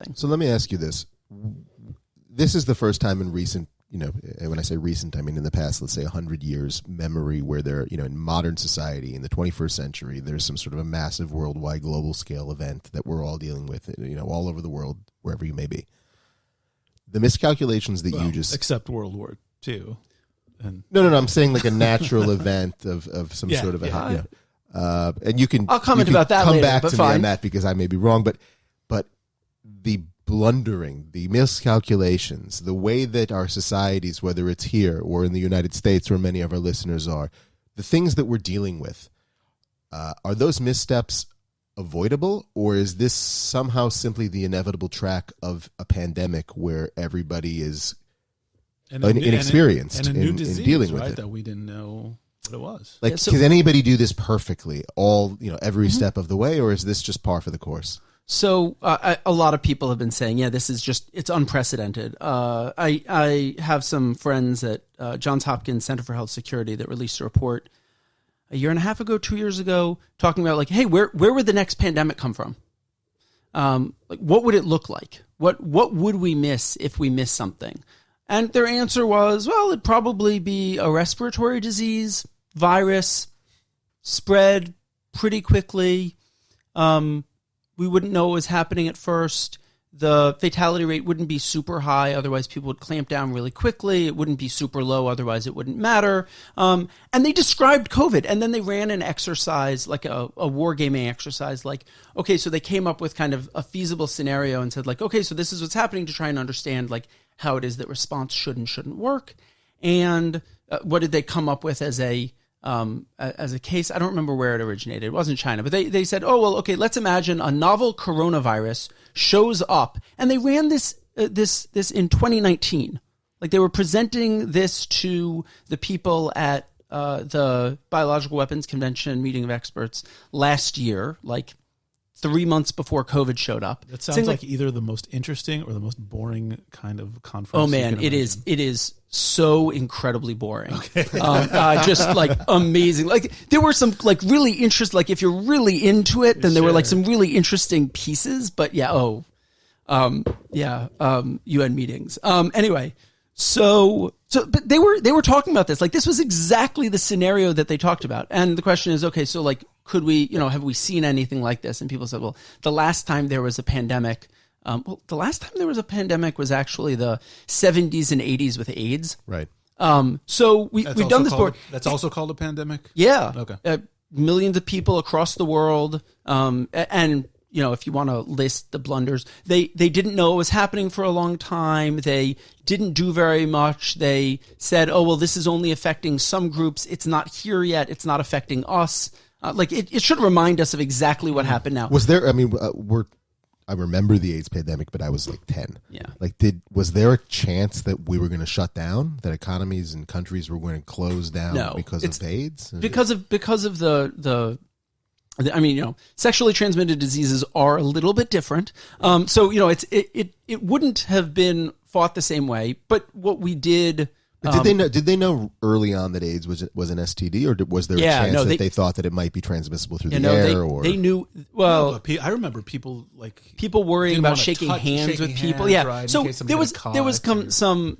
thing. So let me ask you this. This is the first time in recent, when I say recent, I mean in the past, let's say 100 years memory where there, in modern society, in the 21st century, there's some sort of a massive worldwide global scale event that we're all dealing with, all over the world, wherever you may be. The miscalculations that you just... Except World War II. And No, I'm saying like a natural event of some sort of a... and you can... I'll comment you can about that come later, back but to fine. me on that because I may be wrong, but the blundering, the miscalculations, the way that our societies, whether it's here or in the United States where many of our listeners are, the things that we're dealing with, are those missteps avoidable, or is this somehow simply the inevitable track of a pandemic where everybody is inexperienced and a new in disease, dealing with right, it? that we didn't know what it was. Like, can anybody do this perfectly, every step of the way, or is this just par for the course? So a lot of people have been saying, this is it's unprecedented. I have some friends at Johns Hopkins Center for Health Security that released a report a year and a half ago, 2 years ago, talking about like, hey, where would the next pandemic come from? Like, what would it look like? What would we miss if we miss something? And their answer was, well, it'd probably be a respiratory disease, virus, spread pretty quickly. We wouldn't know what was happening at first. The fatality rate wouldn't be super high. Otherwise, people would clamp down really quickly. It wouldn't be super low. Otherwise, it wouldn't matter. And they described COVID. And then they ran an exercise, like a wargaming exercise. Like, okay, so they came up with kind of a feasible scenario and said, like, okay, so this is what's happening, to try and understand, like, how it is that response should and shouldn't work. And what did they come up with as a case? I don't remember where it originated. It wasn't China, but they said, oh, well, okay, let's imagine a novel coronavirus shows up, and they ran this in 2019. Like, they were presenting this to the people at the Biological Weapons Convention meeting of experts last year, like 3 months before COVID showed up. That sounds like either the most interesting or the most boring kind of conference. Oh man, it is so incredibly boring. Okay. Just like amazing. Like, there were some like really interesting, like if you're really into it, then there were like some really interesting pieces, but UN meetings. Anyway, but they were talking about this. Like, this was exactly the scenario that they talked about. And the question is, okay, so like, could we, have we seen anything like this? And people said, well, the last time there was a pandemic, was actually the 70s and 80s with AIDS. Right. So we've done this before. That's also called a pandemic? Yeah. Okay. Millions of people across the world. And if you want to list the blunders, they didn't know it was happening for a long time. They didn't do very much. They said, oh, well, this is only affecting some groups. It's not here yet. It's not affecting us. It should remind us of exactly what happened now. Was there, I remember the AIDS pandemic, but I was like 10. Yeah. Like, was there a chance that we were going to shut down, that economies and countries were going to close down because of AIDS? Because of the sexually transmitted diseases are a little bit different. It wouldn't have been fought the same way, but what we did. Did they know early on that AIDS was an STD, or was there a chance that they thought that it might be transmissible through the air? They knew. Well, I remember people worrying about shaking hands with people. Yeah, so there was some.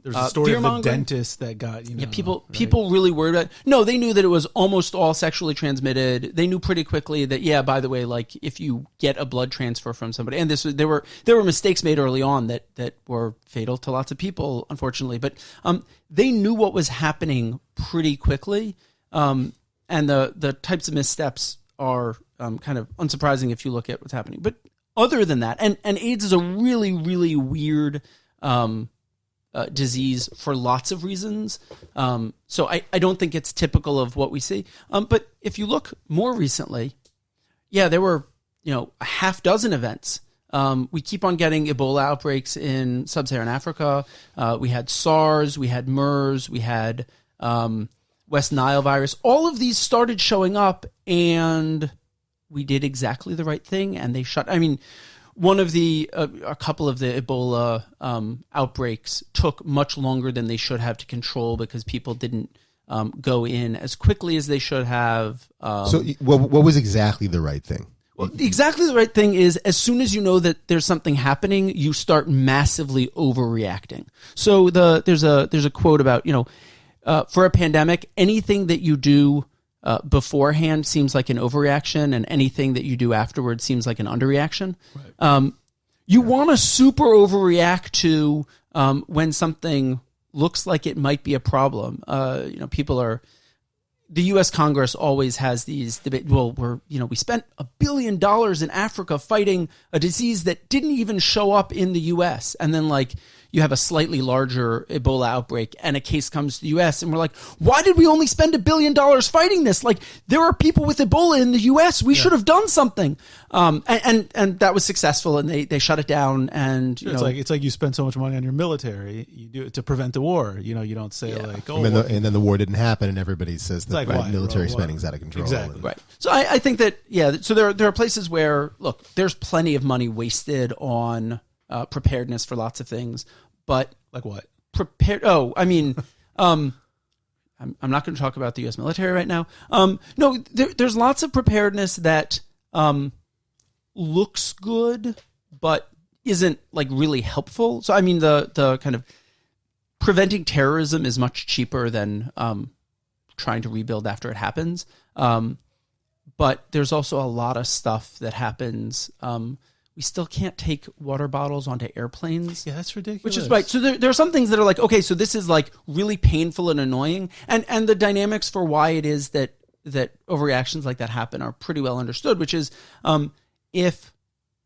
There's a story of a dentist that got people really worried about it. No, they knew that it was almost all sexually transmitted. They knew pretty quickly that by the way, like if you get a blood transfer from somebody, and there were mistakes made early on that were fatal to lots of people, unfortunately, but. They knew what was happening pretty quickly, and the types of missteps are kind of unsurprising if you look at what's happening. But other than that, and AIDS is a really, really weird disease for lots of reasons. So I don't think it's typical of what we see. But if you look more recently, there were a half dozen events. We keep on getting Ebola outbreaks in sub-Saharan Africa. We had SARS, we had MERS, we had West Nile virus. All of these started showing up, and we did exactly the right thing, and they shut. A couple of the Ebola outbreaks took much longer than they should have to control because people didn't go in as quickly as they should have. So what was exactly the right thing? Exactly the right thing is, as soon as you know that there's something happening, you start massively overreacting. So there's a quote about, for a pandemic, anything that you do beforehand seems like an overreaction, and anything that you do afterwards seems like an underreaction. Right. You want to super overreact to when something looks like it might be a problem. The U.S. Congress always has these debates. Well, we spent $1 billion in Africa fighting a disease that didn't even show up in the U.S. And then you have a slightly larger Ebola outbreak and a case comes to the U.S. and we're like, why did we only spend $1 billion fighting this? There are people with Ebola in the U.S. We should have done something. And that was successful, and they shut it down. And it's like you spend so much money on your military, you do it to prevent the war. You don't say and then the war didn't happen, and everybody says that military spending's out of control. Exactly. Right. So I think that so there are places where, look, there's plenty of money wasted on preparedness for lots of things, but like what? I'm not going to talk about the U.S. military right now. No, there's lots of preparedness that looks good, but isn't really helpful. So the kind of preventing terrorism is much cheaper than trying to rebuild after it happens. But there's also a lot of stuff that happens. We still can't take water bottles onto airplanes. Yeah, that's ridiculous. Which is right. So there are some things that are okay, so this is really painful and annoying. And the dynamics for why it is that overreactions like that happen are pretty well understood, which is if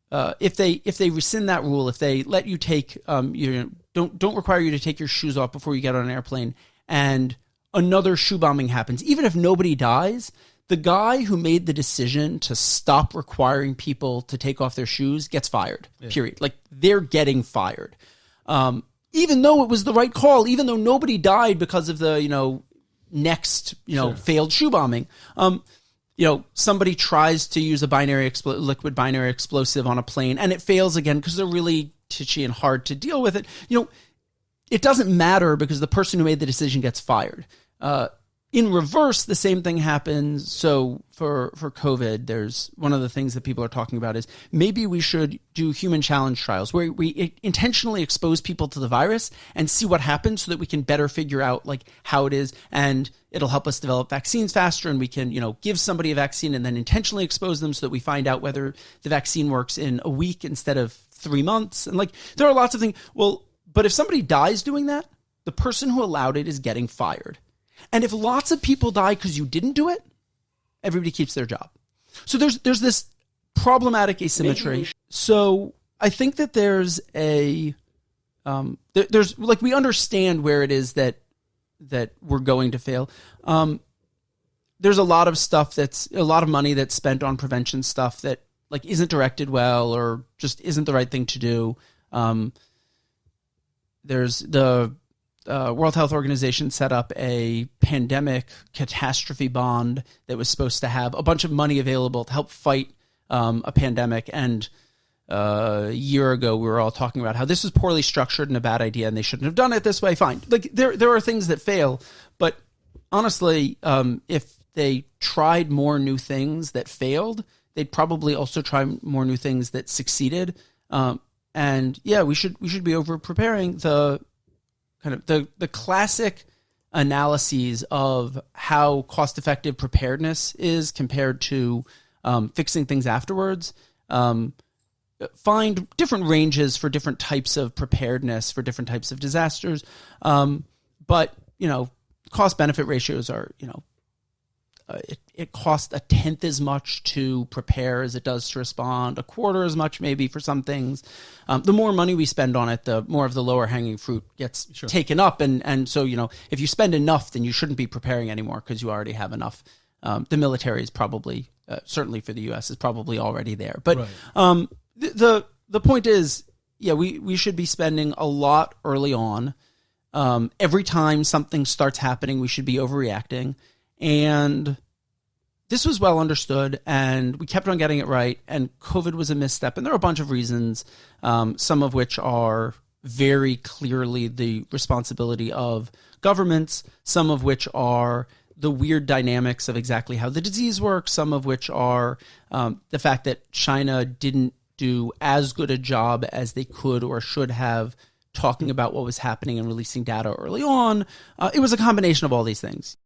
they rescind that rule, if they let you take don't require you to take your shoes off before you get on an airplane, and another shoe bombing happens, even if nobody dies, the guy who made the decision to stop requiring people to take off their shoes gets fired, period. They're getting fired. Even though it was the right call, even though nobody died because of the, next, failed shoe bombing. Somebody tries to use a liquid binary explosive on a plane, and it fails again because they're really titchy and hard to deal with it. It doesn't matter because the person who made the decision gets fired. In reverse, the same thing happens. So for COVID, there's one of the things that people are talking about is maybe we should do human challenge trials where we intentionally expose people to the virus and see what happens so that we can better figure out how it is, and it'll help us develop vaccines faster, and we can, give somebody a vaccine and then intentionally expose them so that we find out whether the vaccine works in a week instead of 3 months. And there are lots of things. Well, but if somebody dies doing that, the person who allowed it is getting fired. And if lots of people die because you didn't do it, everybody keeps their job. So there's this problematic asymmetry. So I think that there's we understand where it is that we're going to fail. There's a lot of stuff a lot of money that's spent on prevention stuff that isn't directed well or just isn't the right thing to do. There's the World Health Organization set up a pandemic catastrophe bond that was supposed to have a bunch of money available to help fight a pandemic. And a year ago, we were all talking about how this was poorly structured and a bad idea, and they shouldn't have done it this way. Fine. There are things that fail, but honestly, if they tried more new things that failed, they'd probably also try more new things that succeeded. And yeah, we should be over preparing. The classic analyses of how cost-effective preparedness is compared to fixing things afterwards find different ranges for different types of preparedness for different types of disasters. But cost-benefit ratios are, it costs 1/10 as much to prepare as it does to respond, 1/4 as much maybe for some things. The more money we spend on it, the more of the lower hanging fruit gets taken up. And so, if you spend enough, then you shouldn't be preparing anymore because you already have enough. The military is probably, certainly for the U.S., is probably already there. But right. The point is, we should be spending a lot early on. Every time something starts happening, we should be overreacting. And this was well understood, and we kept on getting it right, and COVID was a misstep. And there are a bunch of reasons, some of which are very clearly the responsibility of governments, some of which are the weird dynamics of exactly how the disease works, some of which are the fact that China didn't do as good a job as they could or should have talking about what was happening and releasing data early on. It was a combination of all these things.